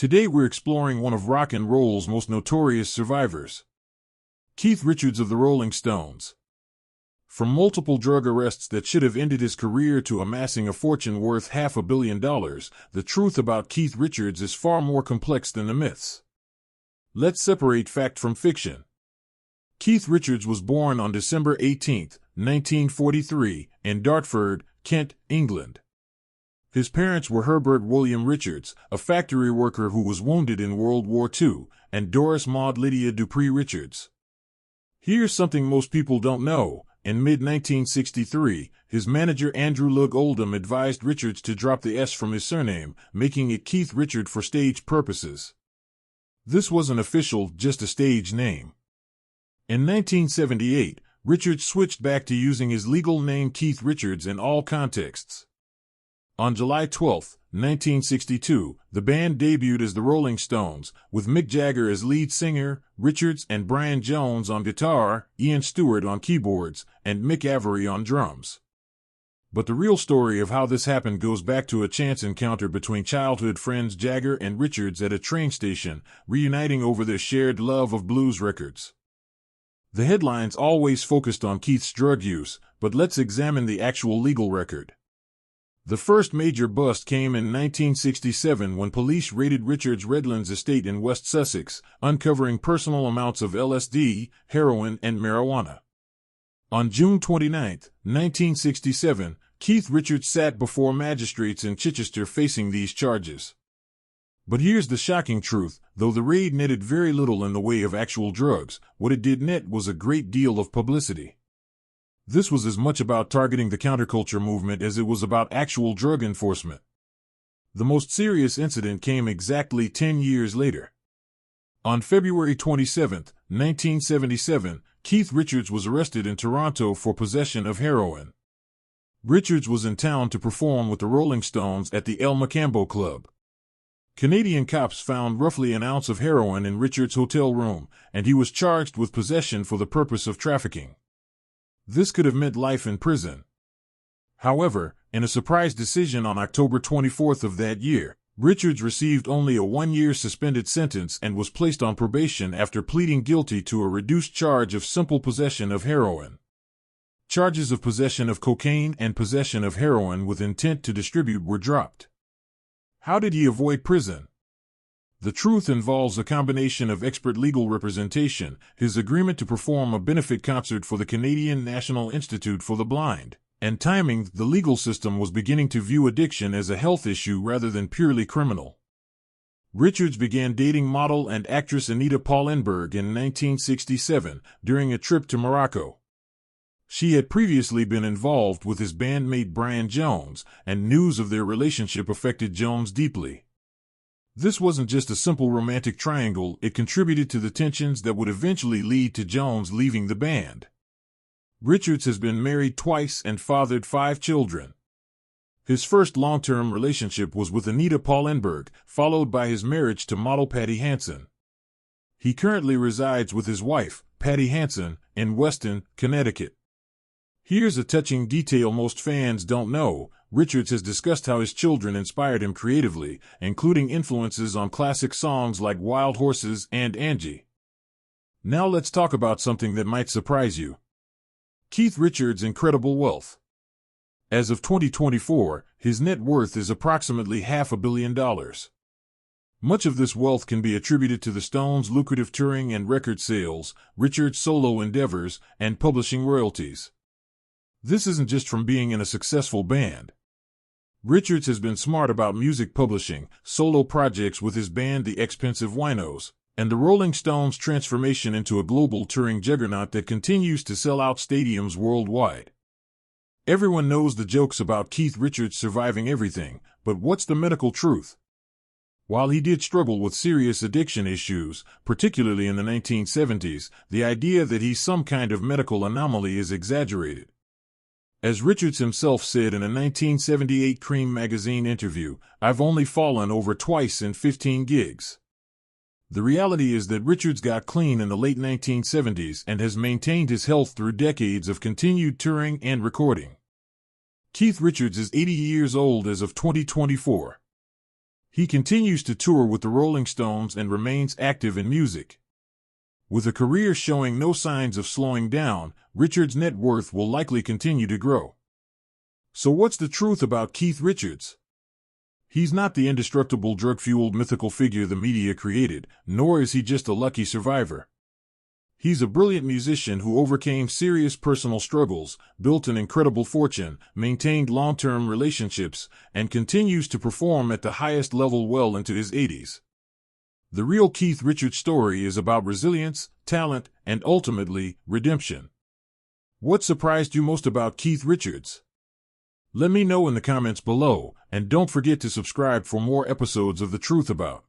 Today we're exploring one of rock and roll's most notorious survivors, Keith Richards of the Rolling Stones. From multiple drug arrests that should have ended his career to amassing a fortune worth $500 million, the truth about Keith Richards is far more complex than the myths. Let's separate fact from fiction. Keith Richards was born on December 18, 1943, in Dartford, Kent, England. His parents were Herbert William Richards, a factory worker who was wounded in World War II, and Doris Maud Lydia Dupree Richards. Here's something most people don't know. In mid-1963, his manager Andrew Lug Oldham advised Richards to drop the S from his surname, making it Keith Richard for stage purposes. This wasn't official, just a stage name. In 1978, Richards switched back to using his legal name Keith Richards in all contexts. On July 12, 1962, the band debuted as the Rolling Stones, with Mick Jagger as lead singer, Richards and Brian Jones on guitar, Ian Stewart on keyboards, and Mick Avory on drums. But the real story of how this happened goes back to a chance encounter between childhood friends Jagger and Richards at a train station, reuniting over their shared love of blues records. The headlines always focused on Keith's drug use, but let's examine the actual legal record. The first major bust came in 1967 when police raided Richards' Redlands estate in West Sussex, uncovering personal amounts of LSD, heroin, and marijuana. On June 29, 1967, Keith Richards sat before magistrates in Chichester facing these charges. But here's the shocking truth: though the raid netted very little in the way of actual drugs, what it did net was a great deal of publicity. This was as much about targeting the counterculture movement as it was about actual drug enforcement. The most serious incident came exactly 10 years later. On February 27, 1977, Keith Richards was arrested in Toronto for possession of heroin. Richards was in town to perform with the Rolling Stones at the El Macambo Club. Canadian cops found roughly an ounce of heroin in Richards' hotel room, and he was charged with possession for the purpose of trafficking. This could have meant life in prison. However, in a surprise decision on October 24 of that year, Richards received only a 1-year suspended sentence and was placed on probation after pleading guilty to a reduced charge of simple possession of heroin. Charges of possession of cocaine and possession of heroin with intent to distribute were dropped. How did he avoid prison? The truth involves a combination of expert legal representation, his agreement to perform a benefit concert for the Canadian National Institute for the Blind, and timing. The legal system was beginning to view addiction as a health issue rather than purely criminal. Richards began dating model and actress Anita Pallenberg in 1967 during a trip to Morocco. She had previously been involved with his bandmate Brian Jones, and news of their relationship affected Jones deeply. This wasn't just a simple romantic triangle, it contributed to the tensions that would eventually lead to Jones leaving the band. Richards has been married twice and fathered 5 children. His first long-term relationship was with Anita Pallenberg, followed by his marriage to model Patti Hansen. He currently resides with his wife, Patti Hansen, in Weston, Connecticut. Here's a touching detail most fans don't know. Richards has discussed how his children inspired him creatively, including influences on classic songs like Wild Horses and Angie. Now let's talk about something that might surprise you. Keith Richards' incredible wealth. As of 2024, his net worth is approximately $500 million. Much of this wealth can be attributed to the Stones' lucrative touring and record sales, Richards' solo endeavors, and publishing royalties. This isn't just from being in a successful band. Richards has been smart about music publishing, solo projects with his band The Expensive Winos, and the Rolling Stones' transformation into a global touring juggernaut that continues to sell out stadiums worldwide. Everyone knows the jokes about Keith Richards surviving everything, but what's the medical truth? While he did struggle with serious addiction issues, particularly in the 1970s, the idea that he's some kind of medical anomaly is exaggerated. As Richards himself said in a 1978 Cream magazine interview, "I've only fallen over twice in 15 gigs." The reality is that Richards got clean in the late 1970s and has maintained his health through decades of continued touring and recording. Keith Richards is 80 years old as of 2024. He continues to tour with the Rolling Stones and remains active in music. With a career showing no signs of slowing down, Richards' net worth will likely continue to grow. So what's the truth about Keith Richards? He's not the indestructible drug-fueled mythical figure the media created, nor is he just a lucky survivor. He's a brilliant musician who overcame serious personal struggles, built an incredible fortune, maintained long-term relationships, and continues to perform at the highest level well into his 80s. The real Keith Richards story is about resilience, talent, and ultimately, redemption. What surprised you most about Keith Richards? Let me know in the comments below, and don't forget to subscribe for more episodes of The Truth About.